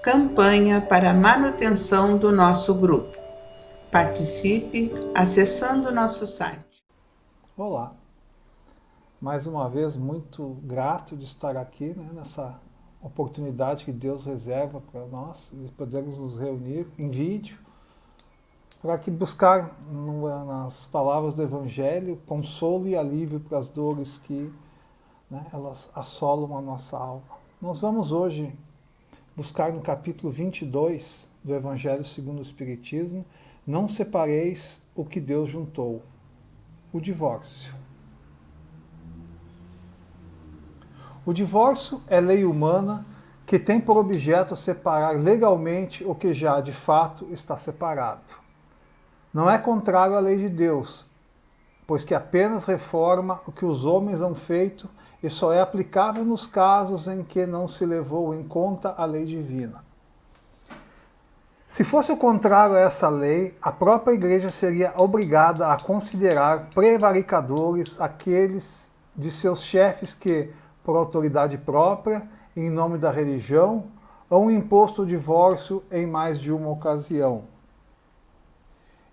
Campanha para a manutenção do nosso grupo. Participe acessando o nosso site. Olá, mais uma vez muito grato de estar aqui, nessa oportunidade que Deus reserva para nós de podermos nos reunir em vídeo para que buscar nas palavras do Evangelho consolo e alívio para as dores que elas assolam a nossa alma. Nós vamos hoje buscar no capítulo 22 do Evangelho segundo o Espiritismo: não separeis o que Deus juntou, o divórcio. O divórcio é lei humana que tem por objeto separar legalmente o que já de fato está separado. Não é contrário à lei de Deus, pois que apenas reforma o que os homens han feito e só é aplicável nos casos em que não se levou em conta a lei divina. Se fosse o contrário a essa lei, a própria Igreja seria obrigada a considerar prevaricadores aqueles de seus chefes que, por autoridade própria, em nome da religião, hão imposto o divórcio em mais de uma ocasião.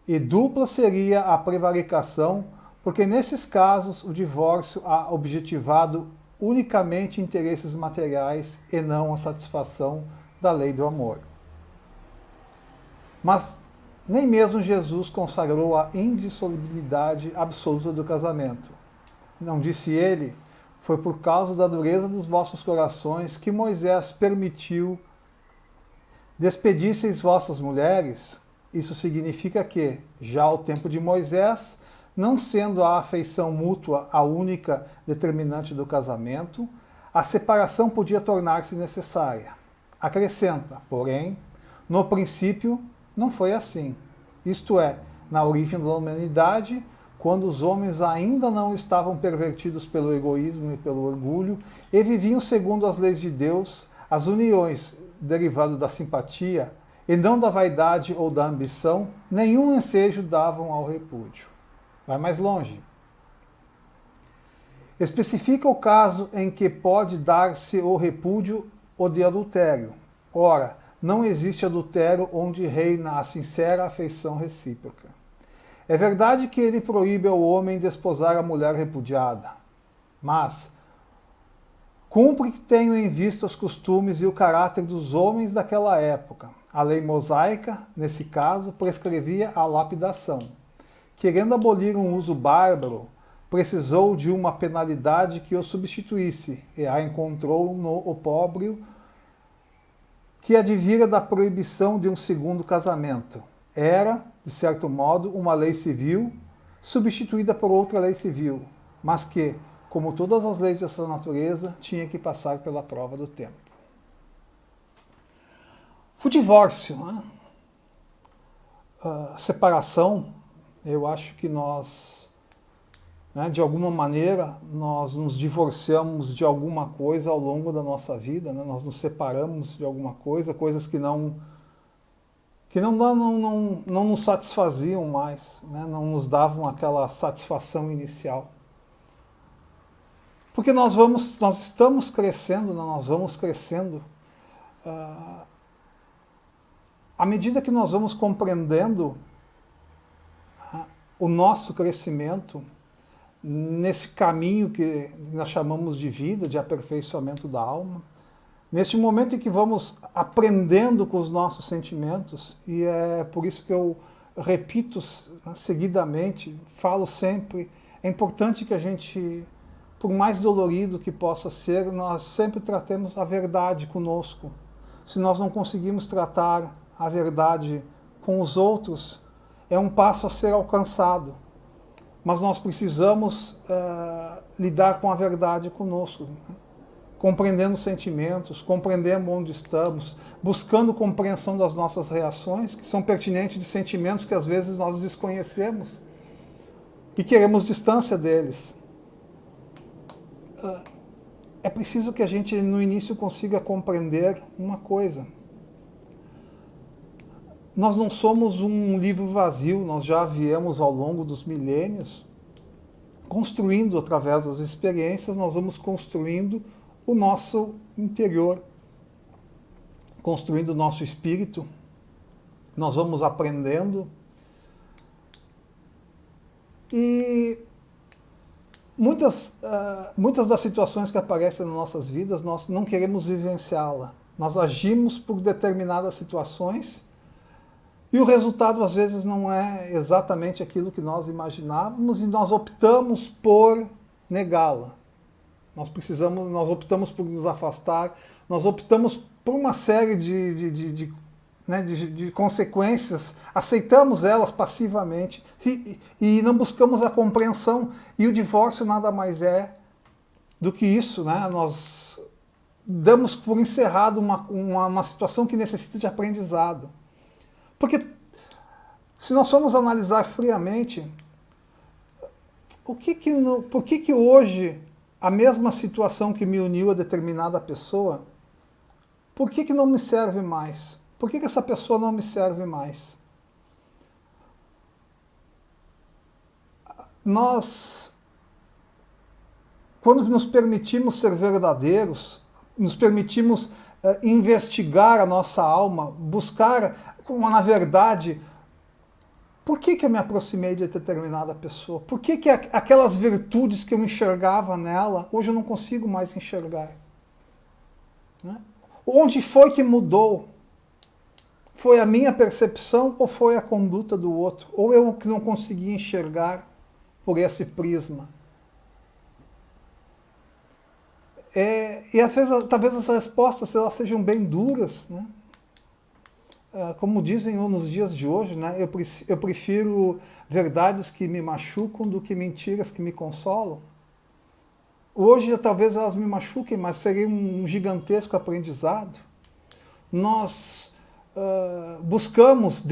E dupla seria a prevaricação, porque nesses casos o divórcio há objetivado unicamente interesses materiais e não a satisfação da lei do amor. Mas nem mesmo Jesus consagrou a indissolubilidade absoluta do casamento. Não disse ele: foi por causa da dureza dos vossos corações que Moisés permitiu despedisseis vossas mulheres? Isso significa que, já ao tempo de Moisés, não sendo a afeição mútua a única determinante do casamento, a separação podia tornar-se necessária. Acrescenta, porém, no princípio não foi assim. Isto é, na origem da humanidade, quando os homens ainda não estavam pervertidos pelo egoísmo e pelo orgulho e viviam segundo as leis de Deus, as uniões derivadas da simpatia e não da vaidade ou da ambição, nenhum ensejo davam ao repúdio. Vai mais longe. Especifica o caso em que pode dar-se o repúdio ou de adultério. Ora, não existe adultério onde reina a sincera afeição recíproca. É verdade que ele proíbe ao homem desposar a mulher repudiada, mas cumpre que tenham em vista os costumes e o caráter dos homens daquela época. A lei mosaica, nesse caso, prescrevia a lapidação. Querendo abolir um uso bárbaro, precisou de uma penalidade que o substituísse, e a encontrou no opróbrio que advira da proibição de um segundo casamento. Era, de certo modo, uma lei civil substituída por outra lei civil, mas que, como todas as leis dessa natureza, tinha que passar pela prova do tempo. O divórcio, a separação, eu acho que nós, de alguma maneira, nós nos divorciamos de alguma coisa ao longo da nossa vida, nós nos separamos de alguma coisa, coisas que não nos satisfaziam mais, não nos davam aquela satisfação inicial. Porque nós estamos crescendo, nós vamos crescendo. À medida que nós vamos compreendendo o nosso crescimento nesse caminho que nós chamamos de vida, de aperfeiçoamento da alma, neste momento em que vamos aprendendo com os nossos sentimentos, e é por isso que eu repito seguidamente, falo sempre, é importante que a gente, por mais dolorido que possa ser, nós sempre tratemos a verdade conosco. Se nós não conseguimos tratar a verdade com os outros, é um passo a ser alcançado. Mas nós precisamos lidar com a verdade conosco, compreendendo os sentimentos, compreendendo onde estamos, buscando compreensão das nossas reações, que são pertinentes de sentimentos que às vezes nós desconhecemos e queremos distância deles. É preciso que a gente, no início, consiga compreender uma coisa. Nós não somos um livro vazio, nós já viemos ao longo dos milênios construindo, através das experiências, nós vamos construindo o nosso interior, construindo o nosso espírito, nós vamos aprendendo. E muitas das situações que aparecem nas nossas vidas, nós não queremos vivenciá-la. Nós agimos por determinadas situações e o resultado às vezes não é exatamente aquilo que nós imaginávamos e nós optamos por negá-la. Nós optamos por nos afastar, nós optamos por uma série de consequências, aceitamos elas passivamente e não buscamos a compreensão. E o divórcio nada mais é do que isso, né? Nós damos por encerrado uma situação que necessita de aprendizado. Porque se nós formos analisar friamente, por que hoje a mesma situação que me uniu a determinada pessoa, por que não me serve mais? Por que essa pessoa não me serve mais? Nós, quando nos permitimos ser verdadeiros, nos permitimos investigar a nossa alma, buscar, na verdade, por que eu me aproximei de determinada pessoa? Por que aquelas virtudes que eu enxergava nela, hoje eu não consigo mais enxergar? Né? Onde foi que mudou? Foi a minha percepção ou foi a conduta do outro? Ou eu que não consegui enxergar por esse prisma? E às vezes, talvez as respostas elas sejam bem duras, né? Como dizem nos dias de hoje, né? Eu prefiro verdades que me machucam do que mentiras que me consolam. Hoje talvez elas me machuquem, mas seria um gigantesco aprendizado. Nós buscamos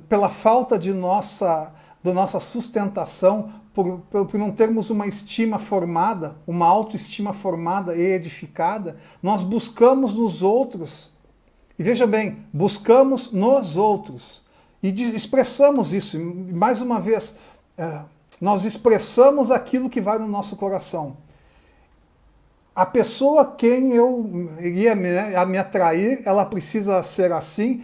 pela falta da nossa sustentação, por não termos uma estima formada, uma autoestima formada e edificada, nós buscamos nos outros. E veja bem, buscamos nos outros. E expressamos isso. E, mais uma vez, nós expressamos aquilo que vai no nosso coração. A pessoa a quem eu iria me atrair, ela precisa ser assim.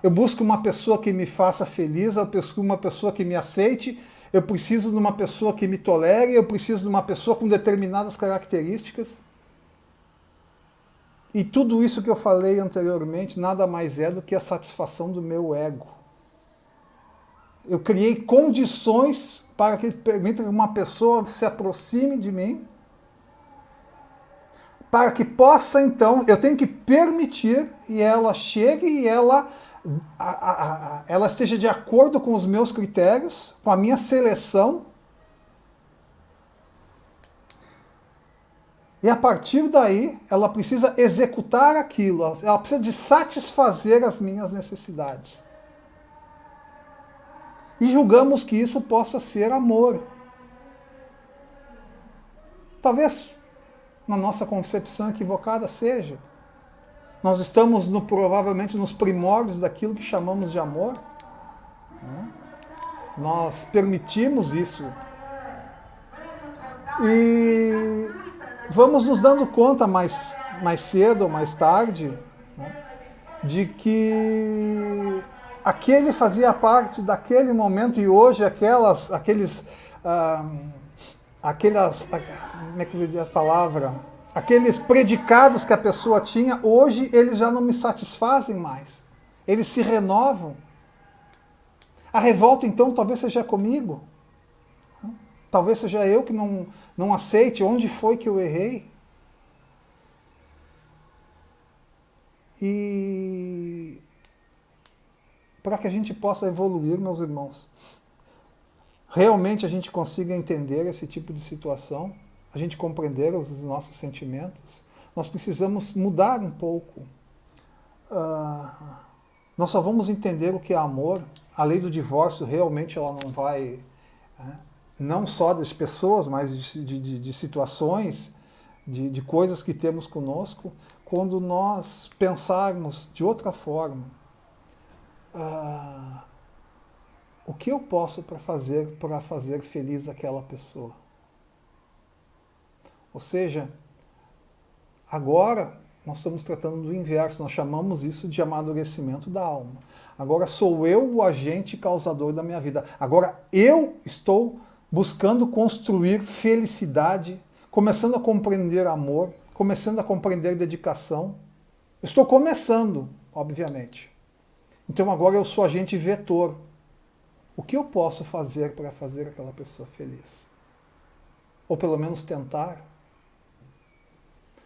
Eu busco uma pessoa que me faça feliz, eu busco uma pessoa que me aceite, eu preciso de uma pessoa que me tolere, eu preciso de uma pessoa com determinadas características. E tudo isso que eu falei anteriormente nada mais é do que a satisfação do meu ego. Eu criei condições para que permita que uma pessoa se aproxime de mim, para que possa, então, eu tenho que permitir e ela chegue e ela esteja de acordo com os meus critérios, com a minha seleção. E a partir daí, ela precisa executar aquilo, ela precisa de satisfazer as minhas necessidades. E julgamos que isso possa ser amor. Talvez na nossa concepção equivocada seja. Nós estamos provavelmente nos primórdios daquilo que chamamos de amor. Né? Nós permitimos isso. E vamos nos dando conta mais cedo ou mais tarde, né, de que aquele fazia parte daquele momento e hoje como é que eu digo a palavra? Aqueles predicados que a pessoa tinha, hoje eles já não me satisfazem mais. Eles se renovam. A revolta, então, talvez seja comigo. Talvez seja eu que não aceite onde foi que eu errei. E para que a gente possa evoluir, meus irmãos, realmente a gente consiga entender esse tipo de situação, a gente compreender os nossos sentimentos, nós precisamos mudar um pouco. Nós só vamos entender o que é amor. A lei do divórcio realmente ela não vai, não só das pessoas, mas de situações, de coisas que temos conosco, quando nós pensarmos de outra forma. O que eu posso para fazer feliz aquela pessoa? Ou seja, agora nós estamos tratando do inverso, nós chamamos isso de amadurecimento da alma. Agora sou eu o agente causador da minha vida. Agora eu estou buscando construir felicidade, começando a compreender amor, começando a compreender dedicação. Estou começando, obviamente. Então agora eu sou agente vetor. O que eu posso fazer para fazer aquela pessoa feliz? Ou pelo menos tentar?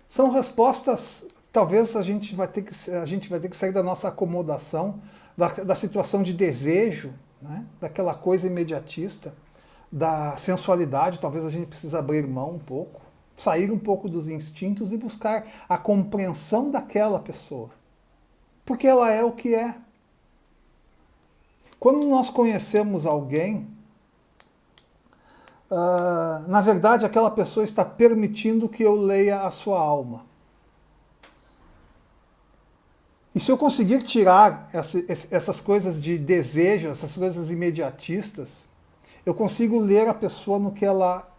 São respostas, talvez a gente vai ter que sair da nossa acomodação, da situação de desejo, né? Daquela coisa imediatista, da sensualidade, talvez a gente precise abrir mão um pouco, sair um pouco dos instintos e buscar a compreensão daquela pessoa. Porque ela é o que é. Quando nós conhecemos alguém, na verdade aquela pessoa está permitindo que eu leia a sua alma. E se eu conseguir tirar essas coisas de desejo, essas coisas imediatistas, eu consigo ler a pessoa no que ela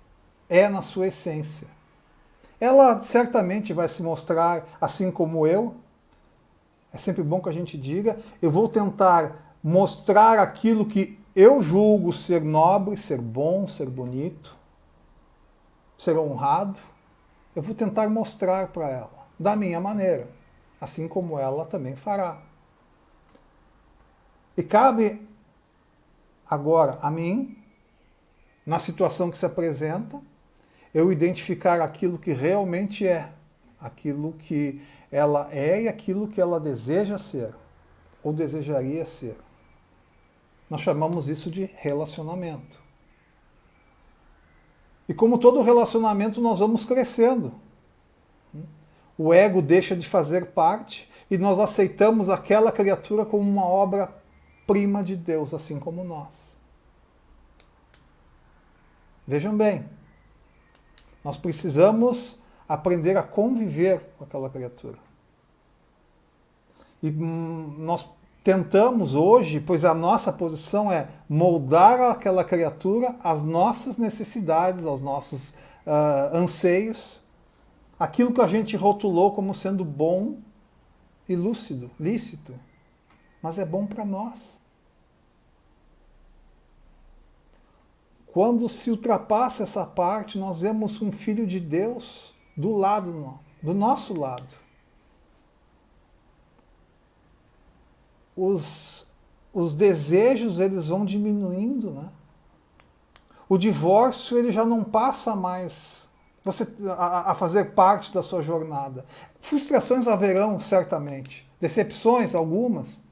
é na sua essência. Ela certamente vai se mostrar assim como eu. É sempre bom que a gente diga. Eu vou tentar mostrar aquilo que eu julgo ser nobre, ser bom, ser bonito, ser honrado. Eu vou tentar mostrar para ela, da minha maneira, assim como ela também fará. E cabe agora a mim, na situação que se apresenta, eu identificar aquilo que realmente é, aquilo que ela é e aquilo que ela deseja ser, ou desejaria ser. Nós chamamos isso de relacionamento. E como todo relacionamento, nós vamos crescendo. O ego deixa de fazer parte e nós aceitamos aquela criatura como uma obra-prima de Deus, assim como nós. Vejam bem, nós precisamos aprender a conviver com aquela criatura. E nós tentamos hoje, pois a nossa posição é moldar aquela criatura às nossas necessidades, aos nossos anseios, aquilo que a gente rotulou como sendo bom e lúcido, lícito, mas é bom para nós. Quando se ultrapassa essa parte, nós vemos um filho de Deus do nosso lado. Os desejos eles vão diminuindo, né? O divórcio ele já não passa mais a fazer parte da sua jornada. Frustrações haverão, certamente. Decepções, algumas.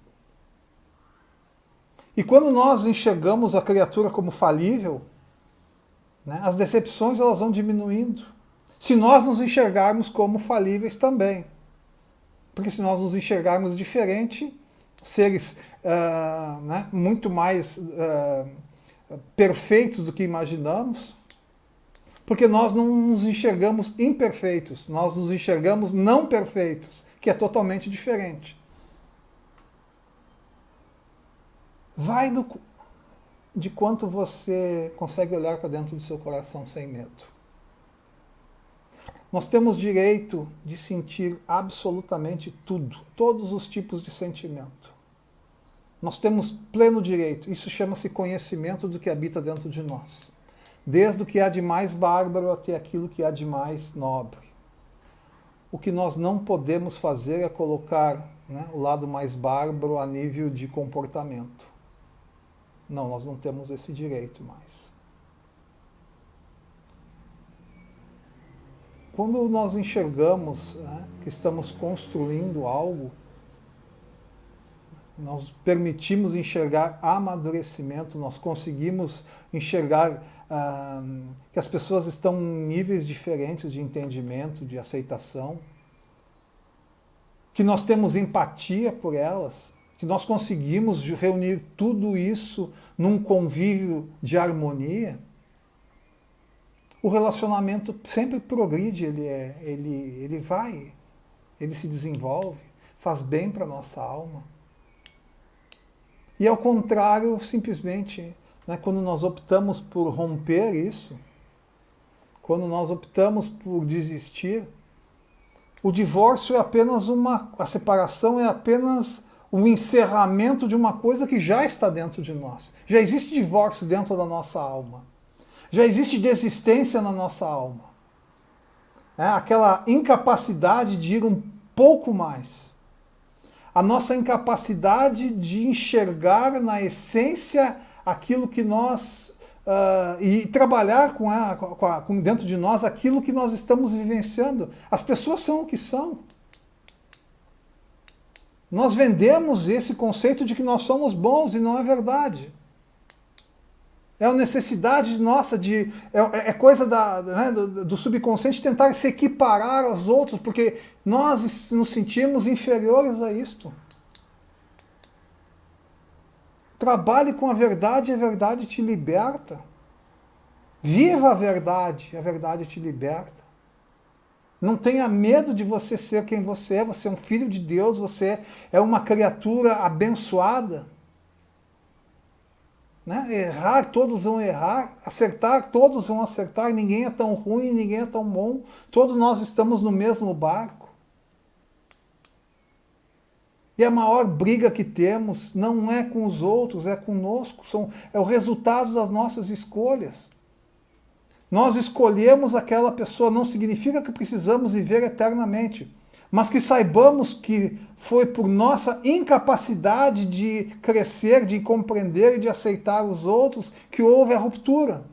E quando nós enxergamos a criatura como falível, né, as decepções elas vão diminuindo. Se nós nos enxergarmos como falíveis também. Porque se nós nos enxergarmos diferente, seres né, muito mais perfeitos do que imaginamos, porque nós não nos enxergamos imperfeitos, nós nos enxergamos não perfeitos, que é totalmente diferente. Vai de quanto você consegue olhar para dentro do seu coração sem medo. Nós temos direito de sentir absolutamente tudo, todos os tipos de sentimento. Nós temos pleno direito, isso chama-se conhecimento do que habita dentro de nós. Desde o que há de mais bárbaro até aquilo que há de mais nobre. O que nós não podemos fazer é colocar, né, o lado mais bárbaro a nível de comportamento. Não, nós não temos esse direito mais. Quando nós enxergamos, né, que estamos construindo algo, nós permitimos enxergar amadurecimento, nós conseguimos enxergar que as pessoas estão em níveis diferentes de entendimento, de aceitação, que nós temos empatia por elas, que nós conseguimos reunir tudo isso num convívio de harmonia. O relacionamento sempre progride, ele vai, ele se desenvolve, faz bem para a nossa alma. E ao contrário, simplesmente, né, quando nós optamos por romper isso, quando nós optamos por desistir, o divórcio é apenas a separação é apenas o encerramento de uma coisa que já está dentro de nós. Já existe divórcio dentro da nossa alma. Já existe desistência na nossa alma. Aquela incapacidade de ir um pouco mais. A nossa incapacidade de enxergar na essência aquilo que nós... e trabalhar com dentro de nós aquilo que nós estamos vivenciando. As pessoas são o que são. Nós vendemos esse conceito de que nós somos bons e não é verdade. É uma necessidade nossa é coisa do subconsciente tentar se equiparar aos outros, porque nós nos sentimos inferiores a isto. Trabalhe com a verdade te liberta. Viva a verdade te liberta. Não tenha medo de você ser quem você é um filho de Deus, você é uma criatura abençoada. Errar, todos vão errar, acertar, todos vão acertar, ninguém é tão ruim, ninguém é tão bom, todos nós estamos no mesmo barco. E a maior briga que temos não é com os outros, é conosco, é o resultado das nossas escolhas. Nós escolhemos aquela pessoa, não significa que precisamos viver eternamente, mas que saibamos que foi por nossa incapacidade de crescer, de compreender e de aceitar os outros que houve a ruptura.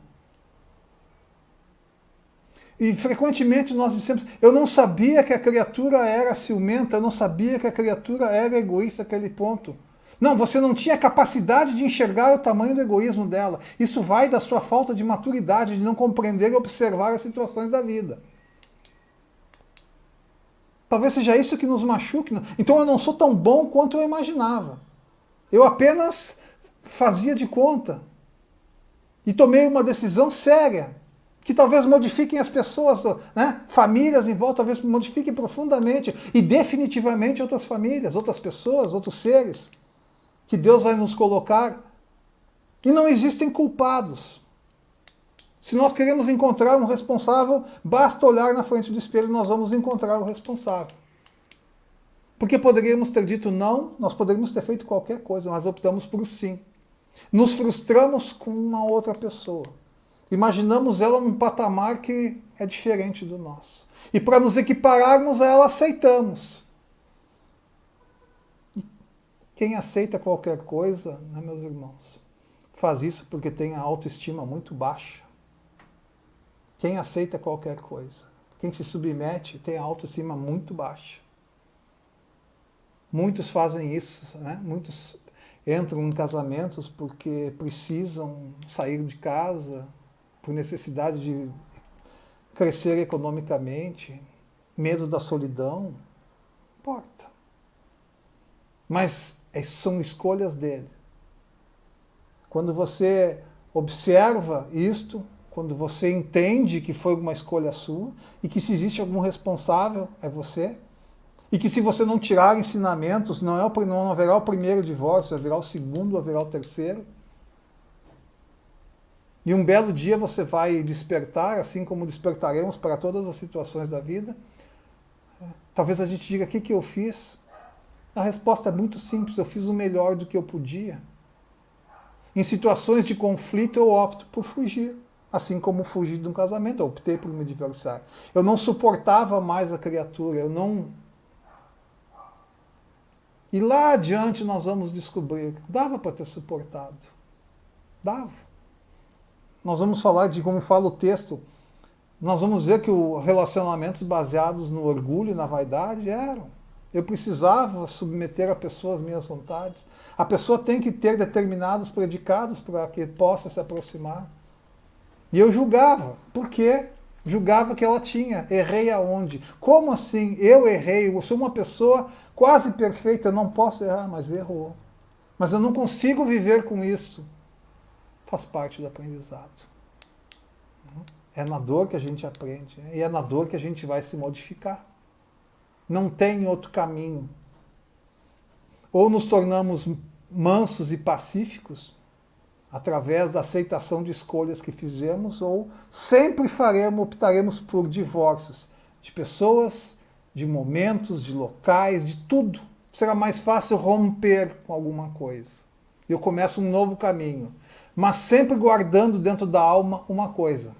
E frequentemente nós dissemos, eu não sabia que a criatura era ciumenta, eu não sabia que a criatura era egoísta àquele ponto. Não, você não tinha capacidade de enxergar o tamanho do egoísmo dela. Isso vai da sua falta de maturidade, de não compreender e observar as situações da vida. Talvez seja isso que nos machuque. Então eu não sou tão bom quanto eu imaginava. Eu apenas fazia de conta. E tomei uma decisão séria, que talvez modifiquem as pessoas, famílias em volta, talvez modifiquem profundamente e definitivamente outras famílias, outras pessoas, outros seres, que Deus vai nos colocar. E não existem culpados. Se nós queremos encontrar um responsável, basta olhar na frente do espelho e nós vamos encontrar o responsável. Porque poderíamos ter dito não, nós poderíamos ter feito qualquer coisa, mas optamos por sim. Nos frustramos com uma outra pessoa. Imaginamos ela num patamar que é diferente do nosso. E para nos equipararmos a ela, aceitamos. E quem aceita qualquer coisa, meus irmãos, faz isso porque tem a autoestima muito baixa. Quem aceita qualquer coisa, quem se submete, tem a autoestima muito baixa. Muitos fazem isso, muitos entram em casamentos porque precisam sair de casa, por necessidade de crescer economicamente, medo da solidão, não importa. Mas são escolhas dele. Quando você observa isto, quando você entende que foi uma escolha sua, e que se existe algum responsável, é você, e que se você não tirar ensinamentos, não haverá o primeiro divórcio, haverá o segundo, haverá o terceiro. E um belo dia você vai despertar, assim como despertaremos para todas as situações da vida. Talvez a gente diga, o que eu fiz? A resposta é muito simples, eu fiz o melhor do que eu podia. Em situações de conflito eu opto por fugir. Assim como fugi de um casamento, eu optei por me divorciar. Eu não suportava mais a criatura, eu não... E lá adiante nós vamos descobrir, dava para ter suportado. Dava. Nós vamos falar de, como fala o texto, nós vamos ver que os relacionamentos baseados no orgulho e na vaidade eram. Eu precisava submeter a pessoa às minhas vontades. A pessoa tem que ter determinados predicados para que possa se aproximar. E eu julgava. Por quê? Julgava que ela tinha. Errei aonde? Como assim? Eu errei. Eu sou uma pessoa quase perfeita. Eu não posso errar, mas errou. Mas eu não consigo viver com isso. Faz parte do aprendizado. É na dor que a gente aprende. E é na dor que a gente vai se modificar. Não tem outro caminho. Ou nos tornamos mansos e pacíficos, através da aceitação de escolhas que fizemos, ou sempre optaremos por divórcios de pessoas de momentos, de locais, de tudo. Será mais fácil romper com alguma coisa. Eu começo um novo caminho, mas sempre guardando dentro da alma uma coisa.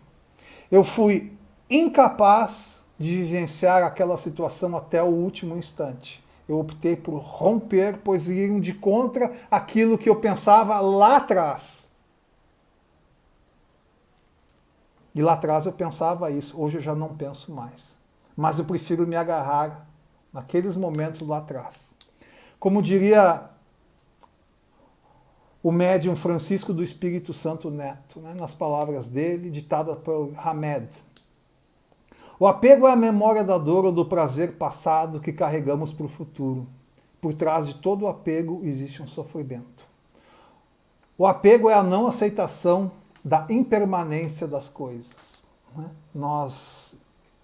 Eu fui incapaz de vivenciar aquela situação até o último instante. Eu optei por romper, pois iam de contra aquilo que eu pensava lá atrás. E lá atrás eu pensava isso, hoje eu já não penso mais. Mas eu prefiro me agarrar naqueles momentos lá atrás. Como diria o médium Francisco do Espírito Santo Neto, né, nas palavras dele, ditada por Hamed. O apego é a memória da dor ou do prazer passado que carregamos para o futuro. Por trás de todo o apego existe um sofrimento. O apego é a não aceitação da impermanência das coisas. Né? Nós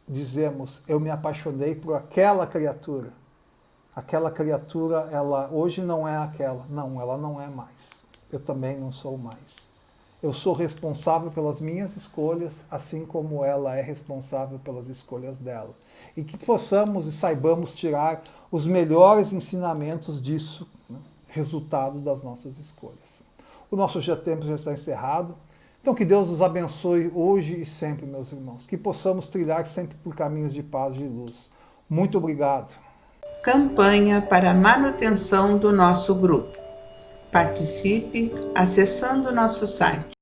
dizemos, eu me apaixonei por aquela criatura. Aquela criatura, ela hoje não é aquela. Não, ela não é mais. Eu também não sou mais. Eu sou responsável pelas minhas escolhas, assim como ela é responsável pelas escolhas dela. E que possamos e saibamos tirar os melhores ensinamentos disso, né? Resultado das nossas escolhas. O nosso tempo já está encerrado. Então que Deus nos abençoe hoje e sempre, meus irmãos. Que possamos trilhar sempre por caminhos de paz e de luz. Muito obrigado. Campanha para a manutenção do nosso grupo. Participe acessando nosso site